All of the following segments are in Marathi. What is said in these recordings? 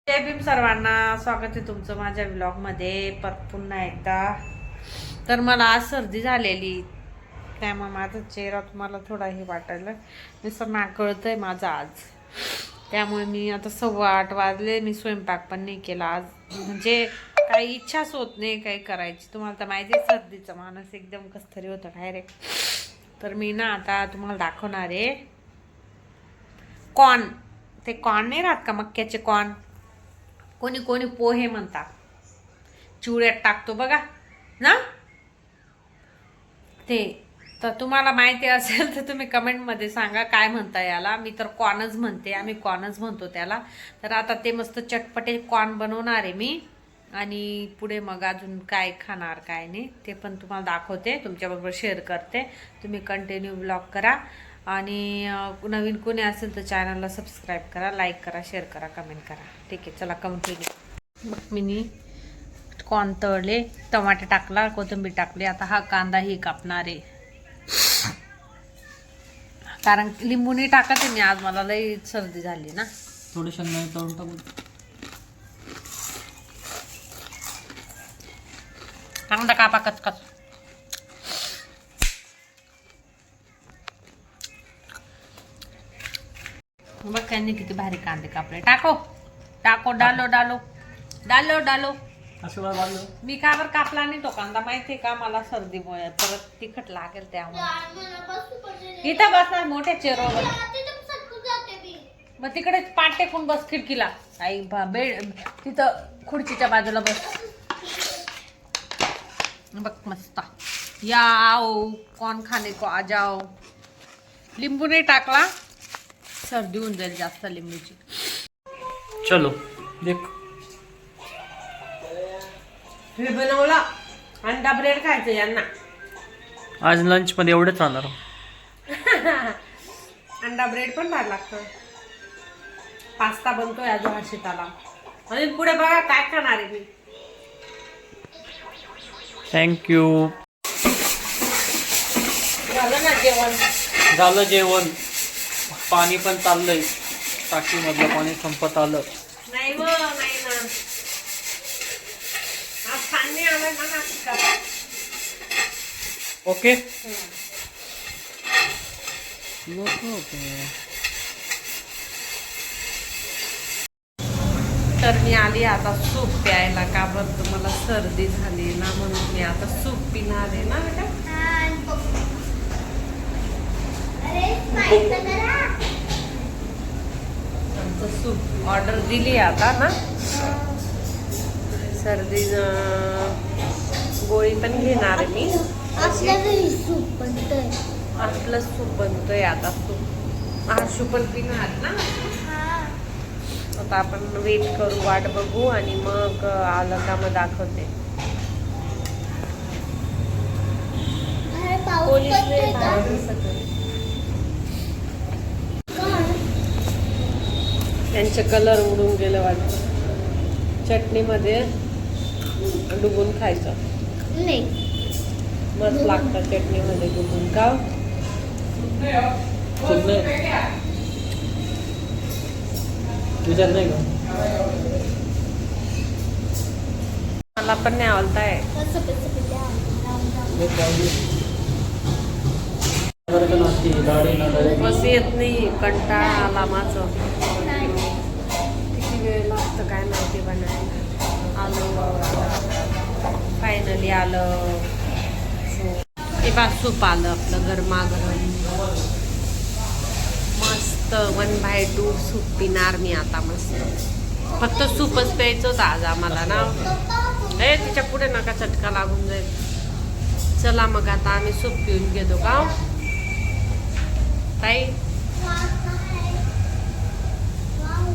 जय भीम सर्वांना, स्वागत आहे तुमचं माझ्या व्लॉगमध्ये पुन्हा एकदा. तर मला आज सर्दी झालेली, त्यामुळे माझा चेहरा तुम्हाला थोडा हे वाटायला नुसतं नाकळतंय माझा आज. त्यामुळे मी आता 8:15 वाजले, मी स्वयंपाक पण नाही केला आज. म्हणजे काही इच्छाच होत नाही काही करायची. तुम्हाला तर माहिती आहे सर्दीचं माणूस एकदम कसतरी होतं डायरेक्ट. तर मी ना आता तुम्हाला दाखवणार आहे कॉर्न. ते कॉर्न नाही राहत का, मक्याचे कॉर्न, कोणी कोणी पोहे म्हणतात, चिवड्यात टाकतो बघा ना ते. तर तुम्हाला माहिती असेल तर तुम्ही कमेंटमध्ये सांगा काय म्हणता याला. मी तर कॉर्नच म्हणते, आम्ही कॉर्नच म्हणतो त्याला. तर आता ते मस्त चटपटे कॉर्न बनवणार आहे मी, आणि पुढे मग अजून काय खाणार काय नाही ते पण तुम्हाला दाखवते, तुमच्याबरोबर शेअर करते. तुम्ही कंटिन्यू ब्लॉग करा, आणि नवीन कोणी असेल तर चॅनलला सबस्क्राईब करा, लाईक करा, शेअर करा, कमेंट करा. ठीक आहे, चला कंटिन्यू. मग मी कॉर्न तळले, टमाटे टाकला, कोथिंबीर टाकली. आता हा कांदा ही कापणार आहे, कारण लिंबू नाही टाकत आहे मी आज, मला लई सर्दी झाली ना. थोडे शेंगदाणे तळून टाकू. कांदा कापा कचकच. बघ त्यांनी किती भारी कांदे कापले. टाको टाको, डालो डालो डालो डालो. मी का बरं कापला नाही तो कांदा माहितीये का, मला सर्दीमुळे परत तिखट लागेल त्यामुळे. इथं बसणार मोठ्या चेअरवर, मग तिकडे पाठ टेकून बस खिडकीला. आई बेड तिथं खुर्चीच्या बाजूला बस. बघ मस्त. या आओ कौन खाने को आ जाओ. लिंबू नाही टाकला, सर्दी होऊन जाईल जास्त लिंबूची. चलो देख, हे बनवला अंडा ब्रेड खायचं यांना. आज लंच मध्ये एवढंच राहणार. अंडा ब्रेड पण भारी लागतं. पास्ता बनतोय अजून हर्षिताला. आणि पुढे बघा काय खाणार आहे मी. थँक्यू. झालं ना जेवण. झालं जेवण, पाणी पण चाललंय, टाकीमधलं पाणी संपत आलं. नाही व नाही ना, आज पाणी आलं ना नाशिकाला. ओके. तर मी आली आता सूप प्यायला, का बरं तुम्हाला सर्दी झाली ना म्हणून मी आता सूप पिणार आहे ना बेटा. आमचं सूप ऑर्डर दिली आता ना. सर्दी गोळी पण घेणार आहे मी. आपलं सूप बनतोय आता. सूप आशू पण पिणार ना. आता आपण वेट करू, वाट बघू, आणि मग आलं का मग दाखवते. त्यांचे कलर उडून गेलं वाटतं. चटणीमध्ये डुबून खायचं मस्त लागतं, चटणीमध्ये डुबून. का विचार नाही का, मला पण नाही आवडताय. बस येत नाही, कंटाळा आला माझं. किती वेळ लागतं काय माहिती बनायला. आलं फायनली, आलं हे बा सूप आलं आपलं गरमागरम मस्त. 1/2 सूप पिणार मी आता मस्त. फक्त सूपच प्यायचं होतं आज आम्हाला ना. हे तिच्या पुढे नका चटका लागून जाईल. चला मग आता आम्ही सूप पिऊन घेतो का ताई.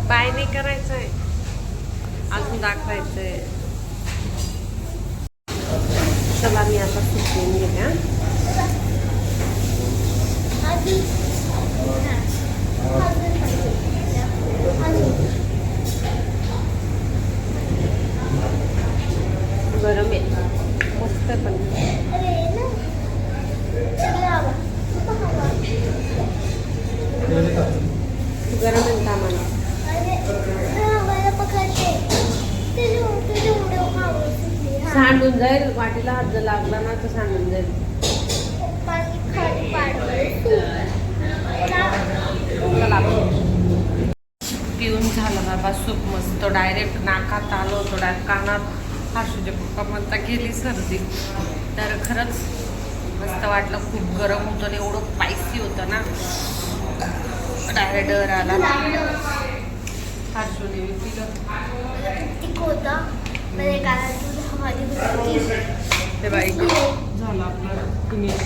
बाय नाही करायचंय, अजून दाखवायचंय. चला मी आता सूप पिऊन घेते. गरम आहे मस्त पण. गरम आहे सामान. सांडून जाईल, वाटीला हात जर लागला ना तर सांडून जाईल. चला पिऊन झालं बाबा सूप मस्त, डायरेक्ट नाकात आलो होतो, डायरेक्ट कानात. हर्षूचे पप्पा म्हणता गेली सर्दी. तर खरंच मस्त वाटलं. खूप गरम होतं आणि एवढं स्पायसी होतं ना, डायरेक्ट डर आला. हर्षूने पिलं. ते बाई झालं आपलं फिनिश.